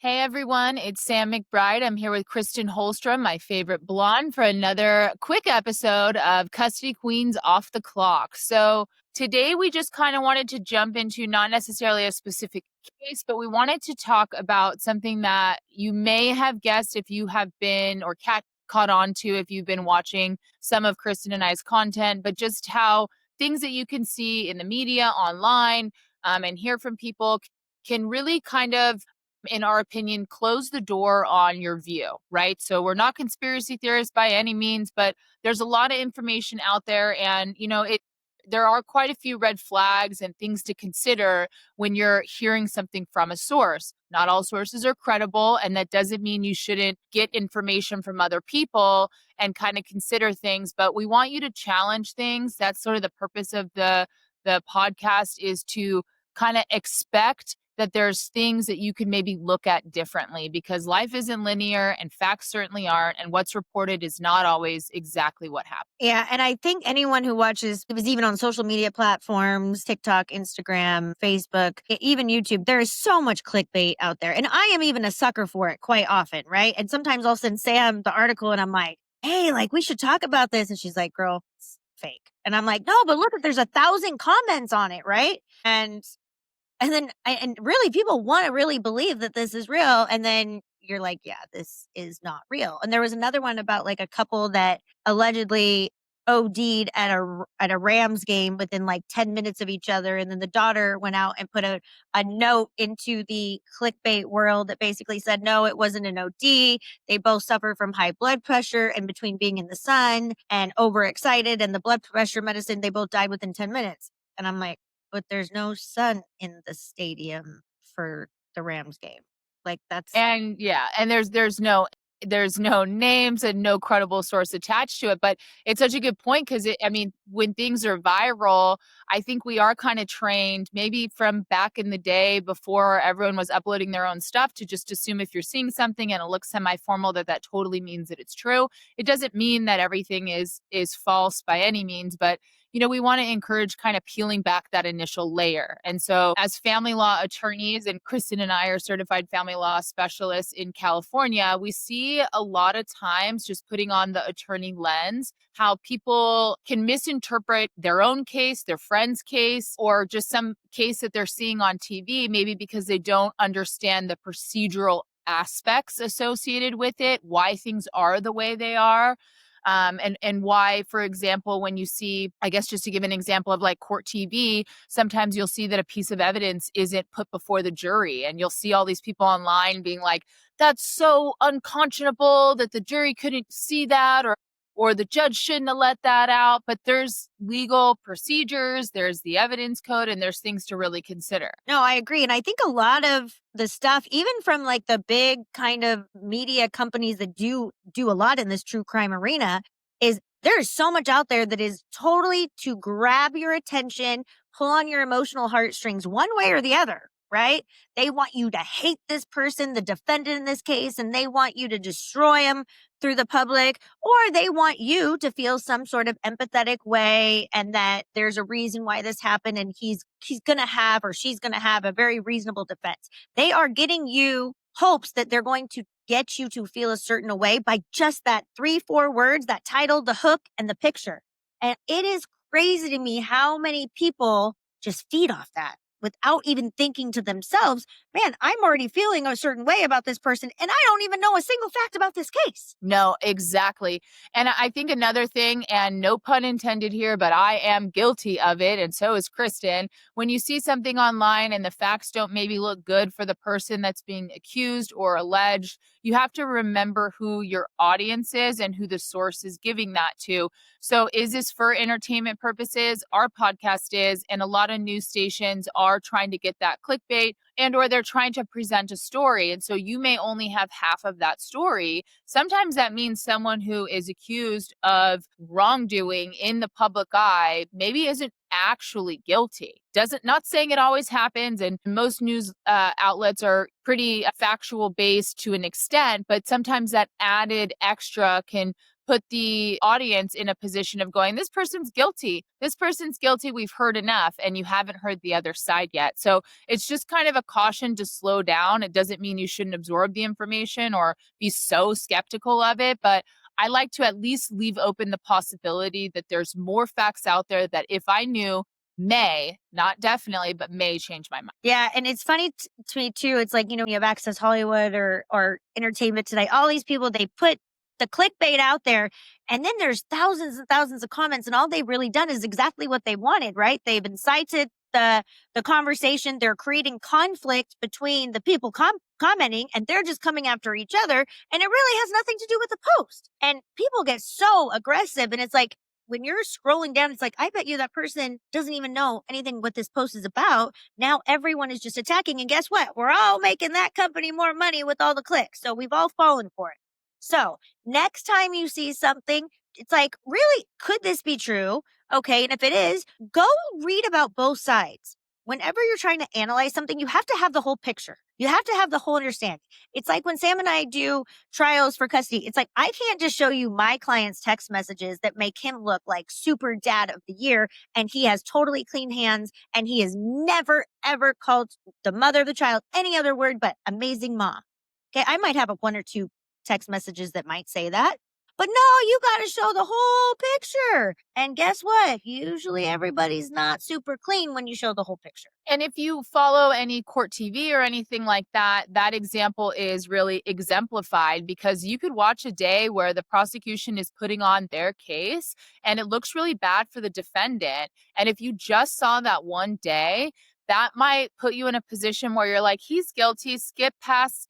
Hey everyone, it's Sam McBride. I'm here with Kristen Holstrom, my favorite blonde, for another quick episode of Custody Queens Off the Clock. So today we just kind of wanted to jump into not necessarily a specific case, but we wanted to talk about something that you may have guessed if you have been or caught on to if you've been watching some of Kristen and I's content, but just how things that you can see in the media, online, and hear from people can really kind of, in our opinion, close the door on your view, right? So we're not conspiracy theorists by any means, but there's a lot of information out there, and there are quite a few red flags and things to consider when you're hearing something from a source. Not all sources are credible, and that doesn't mean you shouldn't get information from other people and kind of consider things, but we want you to challenge things. That's sort of the purpose of the podcast, is to kind of expect that there's things that you can maybe look at differently, because life isn't linear and facts certainly aren't. And what's reported is not always exactly what happened. Yeah, and I think anyone who watches, it was even on social media platforms, TikTok, Instagram, Facebook, even YouTube, there is so much clickbait out there. And I am even a sucker for it quite often, right? And sometimes I'll send Sam the article and I'm like, hey, like we should talk about this. And she's like, girl, it's fake. And I'm like, no, but look, there's 1,000 comments on it, right? And then and really people want to really believe that this is real. And then you're like, yeah, this is not real. And there was another one about like a couple that allegedly OD'd at a Rams game within like 10 minutes of each other. And then the daughter went out and put a note into the clickbait world that basically said, no, it wasn't an OD. They both suffer from high blood pressure, and between being in the sun and overexcited and the blood pressure medicine, they both died within 10 minutes. And I'm like, but there's no sun in the stadium for the Rams game. Like that's And yeah, and there's no names and no credible source attached to it. But it's such a good point, because I mean, when things are viral, I think we are kind of trained, maybe from back in the day before everyone was uploading their own stuff, to just assume if you're seeing something and it looks semi-formal, that totally means that it's true. It doesn't mean that everything is false by any means, but we want to encourage kind of peeling back that initial layer. And so, as family law attorneys, and Kristen and I are certified family law specialists in California, we see a lot of times, just putting on the attorney lens, how people can misinterpret their own case, their friend's case, or just some case that they're seeing on TV, maybe because they don't understand the procedural aspects associated with it, why things are the way they are. And why, for example, when you see, I guess just to give an example of like court TV, sometimes you'll see that a piece of evidence isn't put before the jury, and you'll see all these people online being like, that's so unconscionable that the jury couldn't see that, or the judge shouldn't have let that out. But there's legal procedures, there's the evidence code, and there's things to really consider. No, I agree. And I think a lot of the stuff, even from like the big kind of media companies that do a lot in this true crime arena, is there's so much out there that is totally to grab your attention, pull on your emotional heartstrings one way or the other, right? They want you to hate this person, the defendant in this case, and they want you to destroy him through the public, or they want you to feel some sort of empathetic way, and that there's a reason why this happened, and he's going to have, or she's going to have, a very reasonable defense. They are getting you hopes that they're going to get you to feel a certain way by just that 3-4 words, that title, the hook, and the picture. And it is crazy to me how many people just feed off that without even thinking to themselves, man, I'm already feeling a certain way about this person, and I don't even know a single fact about this case. No, exactly. And I think another thing, and no pun intended here, but I am guilty of it, and so is Kristen. When you see something online and the facts don't maybe look good for the person that's being accused or alleged, you have to remember who your audience is and who the source is giving that to. So is this for entertainment purposes? Our podcast is, and a lot of news stations are trying to get that clickbait, and or they're trying to present a story. And so you may only have half of that story. Sometimes that means someone who is accused of wrongdoing in the public eye maybe isn't actually guilty. Not saying it always happens, and most news outlets are pretty factual based to an extent, but sometimes that added extra can put the audience in a position of going, this person's guilty. This person's guilty. We've heard enough, and you haven't heard the other side yet. So it's just kind of a caution to slow down. It doesn't mean you shouldn't absorb the information or be so skeptical of it, but I like to at least leave open the possibility that there's more facts out there that if I knew, may, not definitely, but may change my mind. Yeah, and it's funny to me too. It's like, you have Access Hollywood or Entertainment Tonight. All these people, they put the clickbait out there, and then there's thousands and thousands of comments, and all they've really done is exactly what they wanted, right? They've incited the conversation. They're creating conflict between the people commenting, and they're just coming after each other, and it really has nothing to do with the post. And people get so aggressive, and it's like, when you're scrolling down, it's like, I bet you that person doesn't even know anything what this post is about. Now everyone is just attacking. And guess what? We're all making that company more money with all the clicks. So we've all fallen for it. So next time you see something, it's like, really, could this be true? Okay. And if it is, go read about both sides. Whenever you're trying to analyze something, you have to have the whole picture. You have to have the whole understanding. It's like when Sam and I do trials for custody, it's like, I can't just show you my client's text messages that make him look like super dad of the year, and he has totally clean hands, and he has never, ever called the mother of the child any other word but amazing mom. Okay, I might have one or two text messages that might say that, but no, you got to show the whole picture. And guess what? Usually everybody's not super clean when you show the whole picture. And if you follow any court TV or anything like that, that example is really exemplified because you could watch a day where the prosecution is putting on their case and it looks really bad for the defendant. And if you just saw that one day, that might put you in a position where you're like, he's guilty, skip past,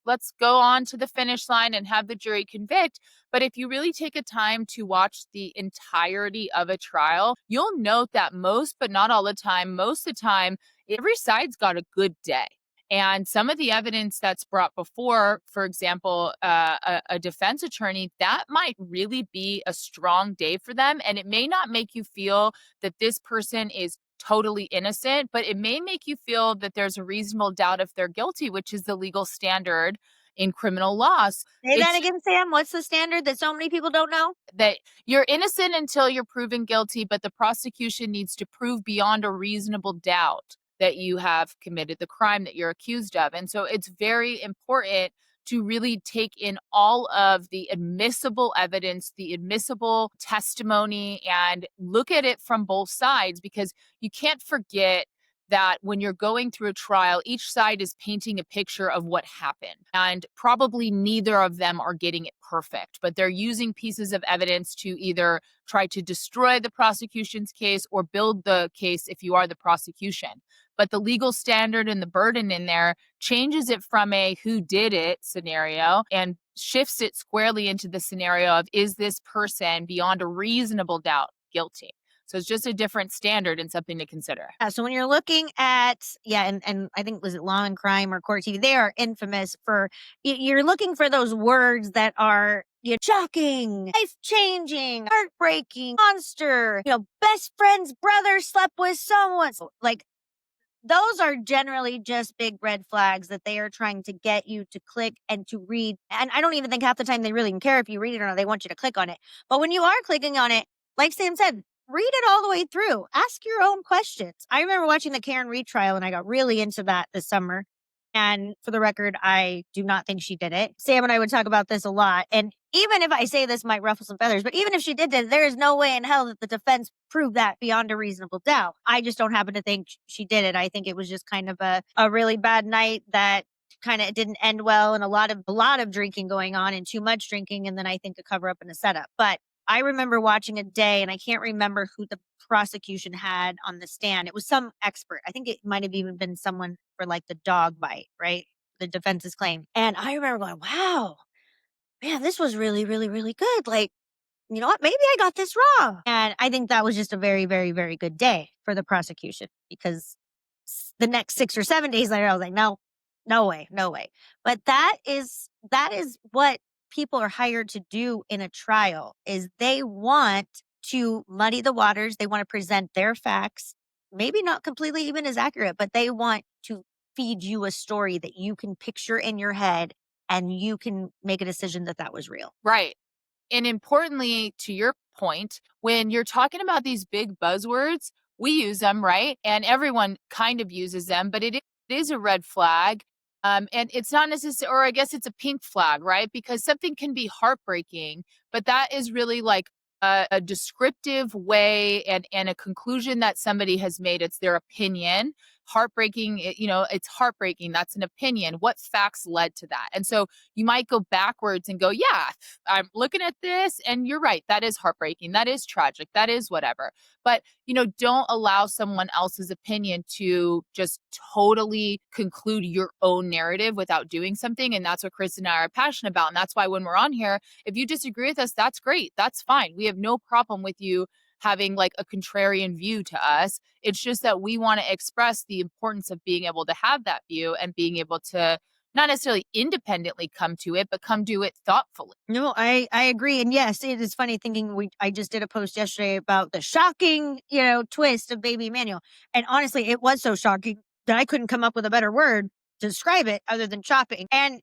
let's go on to the finish line and have the jury convict. But if you really take a time to watch the entirety of a trial, you'll note that most, but not all the time, most of the time, every side's got a good day. And some of the evidence that's brought before, for example, a defense attorney, that might really be a strong day for them. And it may not make you feel that this person is totally innocent, but it may make you feel that there's a reasonable doubt if they're guilty, which is the legal standard in criminal law. Say that It's again, Sam. What's the standard that so many people don't know? that you're innocent until you're proven guilty, but the prosecution needs to prove beyond a reasonable doubt that you have committed the crime that you're accused of. And so it's very important to really take in all of the admissible evidence, the admissible testimony, and look at it from both sides because you can't forget that when you're going through a trial, each side is painting a picture of what happened. And probably neither of them are getting it perfect, but they're using pieces of evidence to either try to destroy the prosecution's case or build the case if you are the prosecution. But the legal standard and the burden in there changes it from a who did it scenario and shifts it squarely into the scenario of is this person beyond a reasonable doubt guilty? So it's just a different standard and something to consider. Yeah, so when you're looking at, and I think, was it Law and Crime or Court TV? They are infamous for, you're looking for those words that are, shocking, life changing, heartbreaking, monster, best friend's brother slept with someone. So, like, those are generally just big red flags that they are trying to get you to click and to read. And I don't even think half the time they really even care if you read it or not. They want you to click on it. But when you are clicking on it, like Sam said, read it all the way through. Ask your own questions. I remember watching the Karen Reed trial and I got really into that this summer. And for the record, I do not think she did it. Sam and I would talk about this a lot. And even if I say this might ruffle some feathers, but even if she did it, there is no way in hell that the defense proved that beyond a reasonable doubt. I just don't happen to think she did it. I think it was just kind of a really bad night that kind of didn't end well, and a lot of drinking going on and too much drinking. And then I think a cover up and a setup. But I remember watching a day, and I can't remember who the prosecution had on the stand. It was some expert. I think it might have even been someone for like the dog bite, right? The defense's claim. And I remember going, wow, man, this was really, really, really good. Like, you know what? Maybe I got this wrong. And I think that was just a very, very, very good day for the prosecution because the next 6 or 7 days later, I was like, no, no way, no way. But that is what people are hired to do in a trial is they want to muddy the waters. They want to present their facts, maybe not completely even as accurate, but they want to feed you a story that you can picture in your head and you can make a decision that that was real. Right. And importantly, to your point, when you're talking about these big buzzwords, we use them, right? And everyone kind of uses them, but it is a red flag. And it's not necessarily, or I guess it's a pink flag, right? Because something can be heartbreaking, but that is really like a descriptive way and a conclusion that somebody has made. It's their opinion. Heartbreaking, it's heartbreaking. That's an opinion. What facts led to that? And so you might go backwards and go, yeah, I'm looking at this, and you're right. That is heartbreaking. That is tragic. That is whatever. But, don't allow someone else's opinion to just totally conclude your own narrative without doing something. And that's what Chris and I are passionate about. And that's why when we're on here, if you disagree with us, that's great. That's fine. We have no problem with you having like a contrarian view to us. It's just that we want to express the importance of being able to have that view and being able to not necessarily independently come to it, but come to it thoughtfully. No, I agree. And yes, it is funny thinking I just did a post yesterday about the shocking, twist of baby Emmanuel. And honestly, it was so shocking that I couldn't come up with a better word to describe it other than shocking. And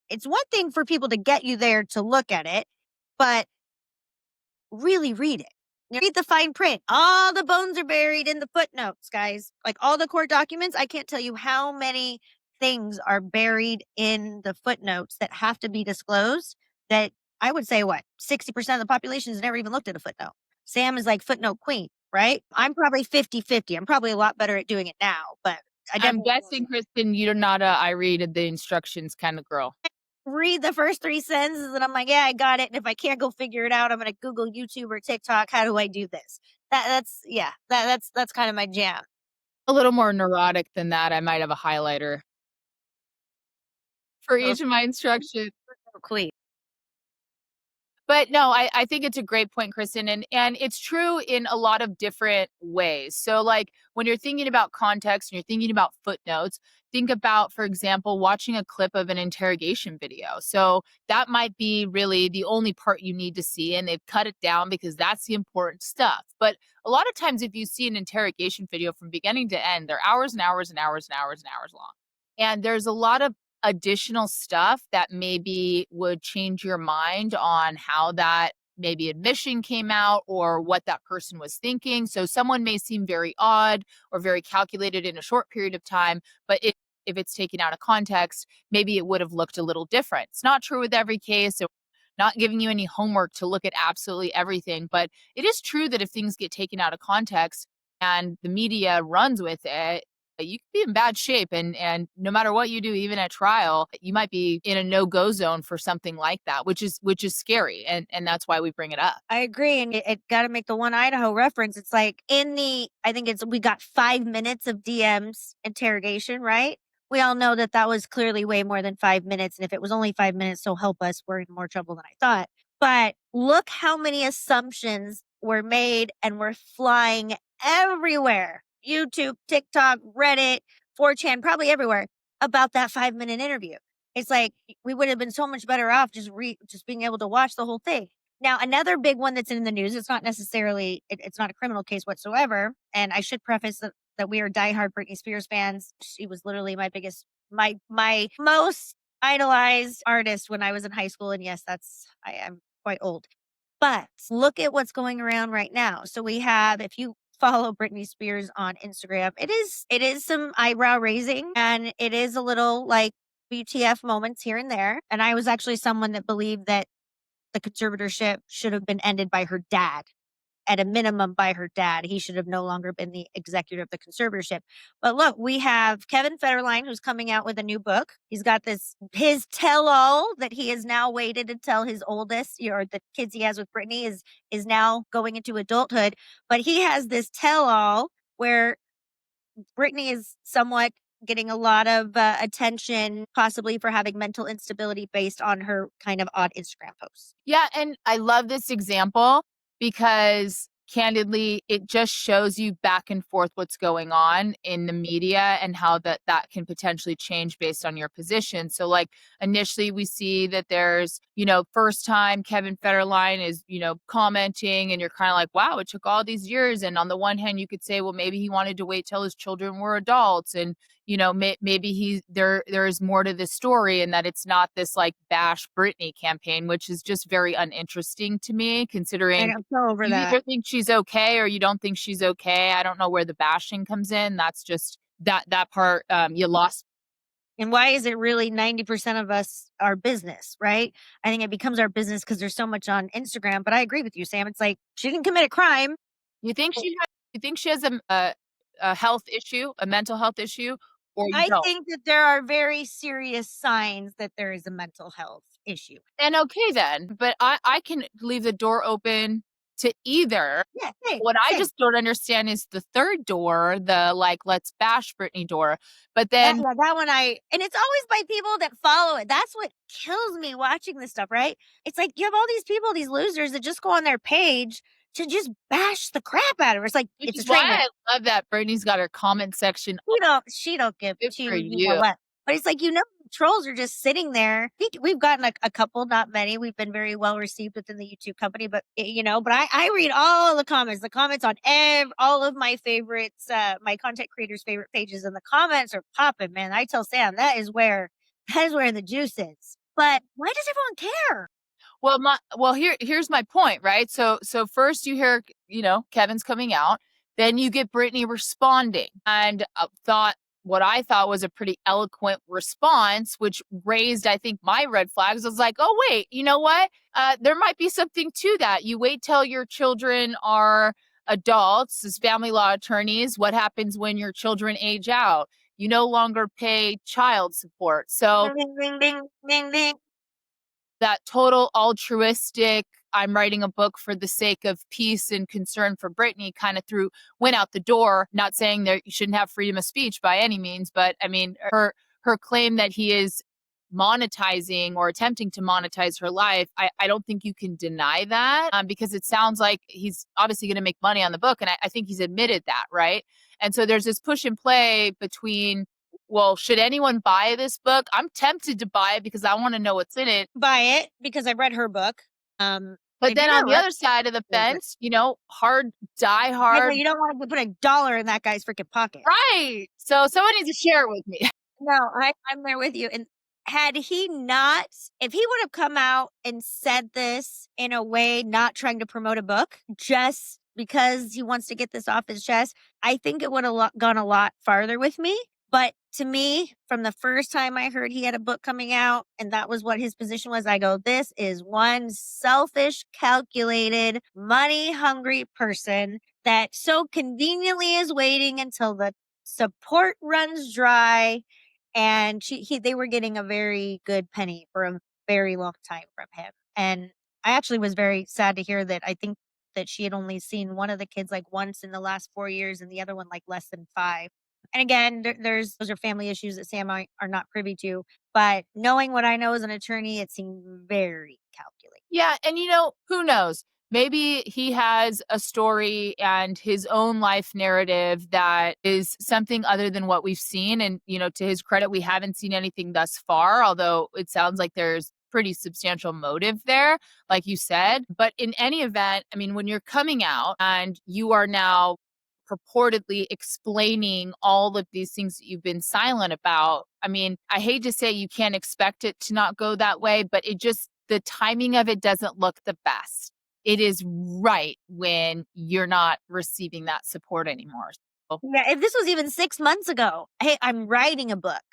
it's one thing for people to get you there to look at it, but really read it. Read the fine print. All the bones are buried in the footnotes, guys. Like all the court documents, I can't tell you how many things are buried in the footnotes that have to be disclosed that I would say 60% of the population has never even looked at a footnote. Sam is like footnote queen, right? I'm probably 50-50. I'm probably a lot better at doing it now, but I I'm definitely guessing, Kristen, you're not a I read the instructions kind of girl. read the first 3 sentences and I'm like, "Yeah, I got it." And if I can't go figure it out, I'm gonna Google YouTube or TikTok, "How do I do this?" That's yeah, that's kind of my jam. A little more neurotic than that. I might have a highlighter for Oh, each of my instructions. queen. But no, I think it's a great point, Kristen, and it's true in a lot of different ways. So, like when you're thinking about context and you're thinking about footnotes, think about, for example, watching a clip of an interrogation video. So that might be really the only part you need to see, and they've cut it down because that's the important stuff. But a lot of times, if you see an interrogation video from beginning to end, they're hours and hours and hours and hours and hours long. And there's a lot of additional stuff that maybe would change your mind on how that maybe admission came out or what that person was thinking. So someone may seem very odd or very calculated in a short period of time, but if it's taken out of context, maybe it would have looked a little different. It's not true with every case. So not giving you any homework to look at absolutely everything, but it is true that if things get taken out of context and the media runs with it, you could be in bad shape, and no matter what you do, even at trial, you might be in a no-go zone for something like that, which is scary, and that's why we bring it up. I agree, and it gotta make the one Idaho reference. It's like I think we got 5 minutes of DM's interrogation, right? We all know that that was clearly way more than 5 minutes, and if it was only 5 minutes, so help us, we're in more trouble than I thought. But look how many assumptions were made and were flying everywhere. YouTube, TikTok, Reddit, 4chan, probably everywhere about that 5-minute interview. It's like we would have been so much better off just being able to watch the whole thing. Now, another big one that's in the news, it's not necessarily it's not a criminal case whatsoever, and I should preface that we are diehard Britney Spears fans. She was literally my most idolized artist when I was in high school, and yes, I am quite old. But look at what's going around right now. So we have, if you follow Britney Spears on Instagram, it is some eyebrow raising and it is a little like WTF moments here and there. And I was actually someone that believed that the conservatorship should have been ended by her dad, at a minimum by her dad. He should have no longer been the executor of the conservatorship. But look, we have Kevin Federline who's coming out with a new book. He's got his tell all that he has now waited until his oldest, or the kids he has with Brittany is now going into adulthood. But he has this tell all where Brittany is somewhat getting a lot of attention, possibly for having mental instability based on her kind of odd Instagram posts. Yeah, and I love this example because candidly, it just shows you back and forth what's going on in the media and how that can potentially change based on your position. So like initially we see that there's, first time Kevin Federline is, commenting and you're kind of like, wow, it took all these years. And on the one hand, you could say, well, maybe he wanted to wait till his children were adults and maybe there is more to this story, and that it's not this like bash Britney campaign, which is just very uninteresting to me, I considering am so over you that. either think she's okay or you don't think she's okay. I don't know where the bashing comes in. That's just that part, you lost. And why is it really 90% of us our business, right? I think it becomes our business because there's so much on Instagram. But I agree with you, Sam. It's like she didn't commit a crime. You think she has a health issue, a mental health issue, or you I don't? think that there are very serious signs that there is a mental health issue. And okay then, but I can leave the door open to either. Yeah, same, What I same. just don't understand is the third door, the, like, "Let's bash Britney" door, but That then yeah, that one and it's always by people that follow it. That's what kills me watching this stuff, right? It's like you have all these people, these losers that just go on their page to just bash the crap out of her. It's like which it's is a why train wreck. I love that Britney's got her comment section on. She don't give Good for two, you. what. But it's like, trolls are just sitting there. I think we've gotten a couple, not many. We've been very well received within the YouTube company, but but I read all the comments on all of my favorites, my content creators' favorite pages, and the comments are popping, man. I tell Sam that is where the juice is. But why does everyone care? Here's my point, right? So first you hear, Kevin's coming out, then you get Brittany responding, and what I thought was a pretty eloquent response, which raised, I think, my red flags. I was like, oh wait, you know what? There might be something to that. You wait till your children are adults as family law attorneys. What happens when your children age out? You no longer pay child support. So Ding, ding, ding, ding, ding, ding. that total altruistic, I'm writing a book for the sake of peace and concern for Brittany kind of went out the door. Not saying that you shouldn't have freedom of speech by any means, but I mean, her claim that he is monetizing or attempting to monetize her life, I don't think you can deny that, because it sounds like he's obviously going to make money on the book. And I think he's admitted that, right? And so there's this push and play between, well, should anyone buy this book? I'm tempted to buy it because I want to know what's in it. Buy it because I read her book. But If then you've on never the read other side of the really good. fence, die I know hard. you don't wanna put $1 in that guy's freaking pocket. Right. So someone needs to share it with me. No, I'm there with you, and had he not if he would have come out and said this in a way not trying to promote a book, just because he wants to get this off his chest, I think it would have gone a lot farther with me. But to me, from the first time I heard he had a book coming out and that was what his position was, I go, "This is one selfish, calculated, money-hungry person that so conveniently is waiting until the support runs dry." And they were getting a very good penny for a very long time from him. And I actually was very sad to hear that. I think that she had only seen one of the kids like once in the last 4 years and the other one like less than 5. And again, those are family issues that Sam and I are not privy to, but knowing what I know as an attorney, it seemed very calculated. Yeah, and who knows? Maybe he has a story and his own life narrative that is something other than what we've seen. And, to his credit, we haven't seen anything thus far, although it sounds like there's pretty substantial motive there, like you said. But in any event, I mean, when you're coming out and you are now purportedly explaining all of these things that you've been silent about, I mean, I hate to say you can't expect it to not go that way, but the timing of it doesn't look the best. It is right when you're not receiving that support anymore. So, Yeah, if this was even 6 months ago, "Hey, I'm writing a book,"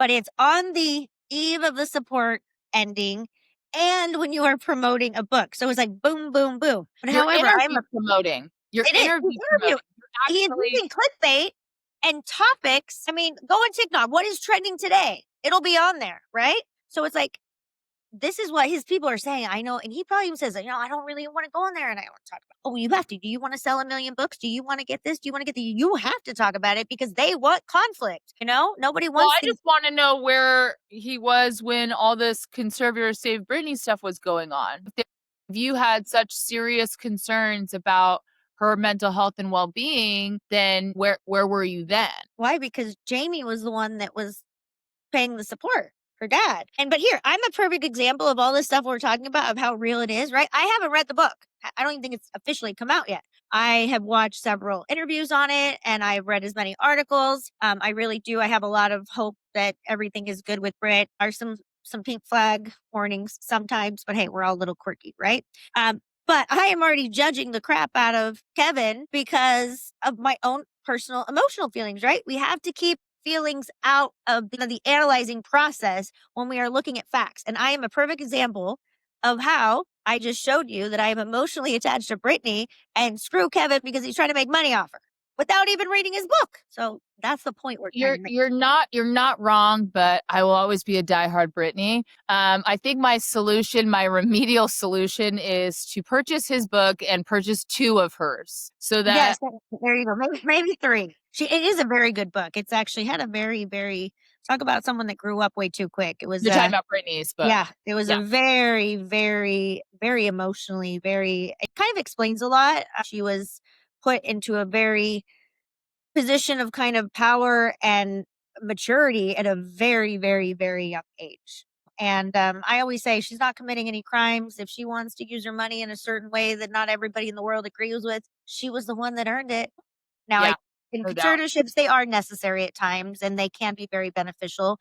but it's on the eve of the support ending and when you are promoting a book. So it's like boom, boom, boom. But you're however, interview promoting. You're it is, interview the interview. promoting. You're He is actually using clickbait and topics. I mean, go on TikTok. What is trending today? It'll be on there, right? So it's like this is what his people are saying. I know, and he probably even says, I don't really want to go in there and I don't want to talk about. Oh, you have to. Do you want to sell 1,000,000 books? Do you want to get this? Do you want to get the? You have to talk about it because they want conflict. Nobody well, wants I these. just want to know where he was when all this conservator save Britney stuff was going on. If you had such serious concerns about her mental health and well-being, then where were you then? Why? Because Jamie was the one that was paying the support. her dad. But here, I'm a perfect example of all this stuff we're talking about, of how real it is, right? I haven't read the book. I don't even think it's officially come out yet. I have watched several interviews on it and I've read as many articles. I really do. I have a lot of hope that everything is good with Brit. Are some pink flag warnings sometimes, but hey, we're all a little quirky, right? But I am already judging the crap out of Kevin because of my own personal emotional feelings, right? We have to keep feelings out of the analyzing process when we are looking at facts. And I am a perfect example of how I just showed you that I am emotionally attached to Brittany and screw Kevin because he's trying to make money off her without even reading his book. So that's the point we're trying You're to make. you're not wrong, but I will always be a diehard Britney. I think my solution, my remedial solution, is to purchase his book and purchase 2 of hers, so that Yes, there you go. Maybe three. It is a very good book. It's actually had a very, very talk about someone that grew up way too quick. It was you're talking about Britney's book. yeah, it was Yeah. a very, very, very emotionally very it kind of explains a lot. She was put into a very position of kind of power and maturity at a very, very, very young age. And I always say she's not committing any crimes. If she wants to use her money in a certain way that not everybody in the world agrees with, she was the one that earned it. Now, Yeah, in no doubt. conservatorships, they are necessary at times and they can be very beneficial.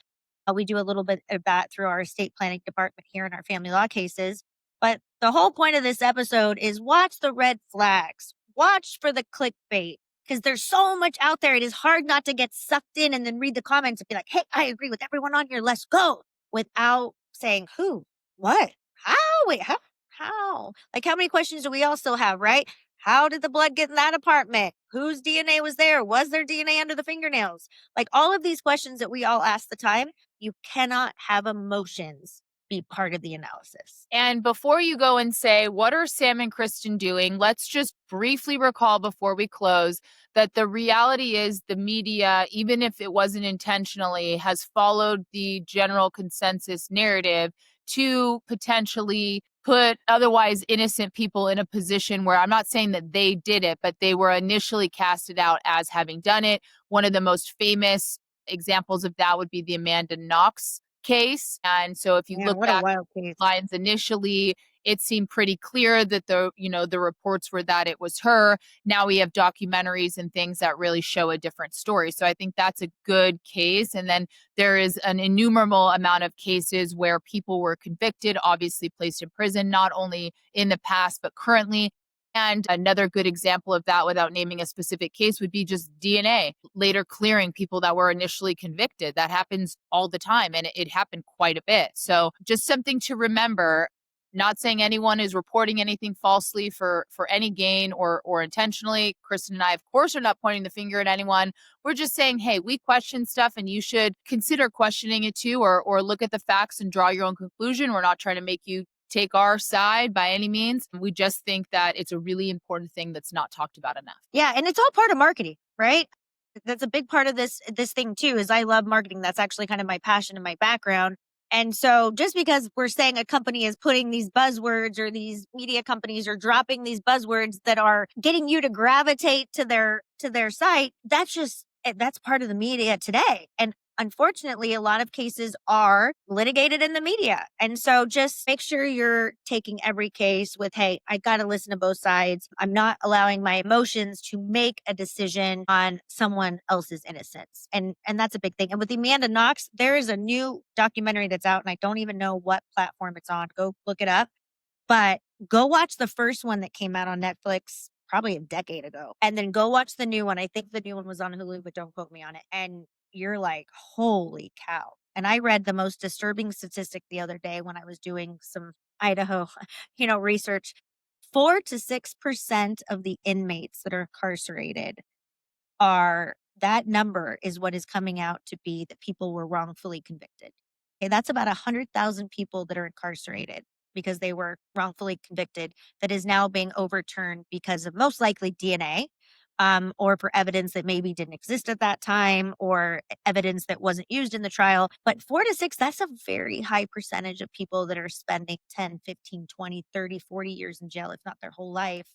We do a little bit of that through our estate planning department here in our family law cases. But the whole point of this episode is watch the red flags, watch for the clickbait, because there's so much out there. It is hard not to get sucked in and then read the comments and be like, hey, I agree with everyone on here. Let's go. Without saying who, what, how, wait, how? Like, how many questions do we all still have, right? How did the blood get in that apartment? Whose DNA was there? Was there DNA under the fingernails? Like all of these questions that we all ask the time, you cannot have emotions be part of the analysis. And before you go and say, what are Sam and Kristen doing? Let's just briefly recall before we close that the reality is the media, even if it wasn't intentionally, has followed the general consensus narrative to potentially put otherwise innocent people in a position where I'm not saying that they did it, but they were initially casted out as having done it. One of the most famous examples of that would be the Amanda Knox case. And so if you Yeah, look what a back wild case. lines initially, it seemed pretty clear that the reports were that it was her. Now we have documentaries and things that really show a different story. So I think that's a good case. And then there is an innumerable amount of cases where people were convicted, obviously placed in prison, not only in the past but currently. And another good example of that, without naming a specific case, would be just DNA later clearing people that were initially convicted. That happens all the time, and it happened quite a bit. So just something to remember. Not saying anyone is reporting anything falsely for any gain or intentionally. Kristen and I, of course, are not pointing the finger at anyone. We're just saying, hey, we question stuff and you should consider questioning it too, or look at the facts and draw your own conclusion. We're not trying to make you take our side by any means. We just think that it's a really important thing that's not talked about enough. Yeah, and it's all part of marketing, right? That's a big part of this thing too, is I love marketing. That's actually kind of my passion and my background. And so just because we're saying a company is putting these buzzwords, or these media companies are dropping these buzzwords that are getting you to gravitate to their site, that's part of the media today. And unfortunately, a lot of cases are litigated in the media. And so just make sure you're taking every case with, hey, I got to listen to both sides. I'm not allowing my emotions to make a decision on someone else's innocence. And that's a big thing. And with Amanda Knox, there is a new documentary that's out and I don't even know what platform it's on. Go look it up. But go watch the first one that came out on Netflix probably a decade ago. And then go watch the new one. I think the new one was on Hulu, but don't quote me on it. And you're like, holy cow. And I read the most disturbing statistic the other day when I was doing some Idaho, research. 4 to 6% of the inmates that are incarcerated that number is what is coming out to be that people were wrongfully convicted. Okay, that's about 100,000 people that are incarcerated because they were wrongfully convicted that is now being overturned because of most likely DNA, or for evidence that maybe didn't exist at that time, or evidence that wasn't used in the trial. But 4 to 6, that's a very high percentage of people that are spending 10, 15, 20, 30, 40 years in jail, if not their whole life,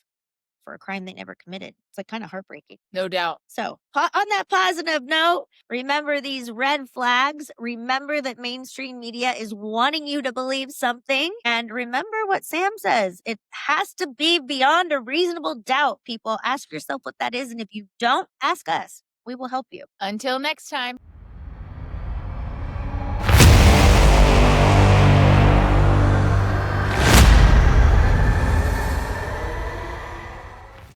for a crime they never committed. It's like kind of heartbreaking. No doubt. So, on that positive note, remember these red flags. Remember that mainstream media is wanting you to believe something. And remember what Sam says it has to be beyond a reasonable doubt. People, ask yourself what that is. And if you don't, ask us. We will help you. Until next time.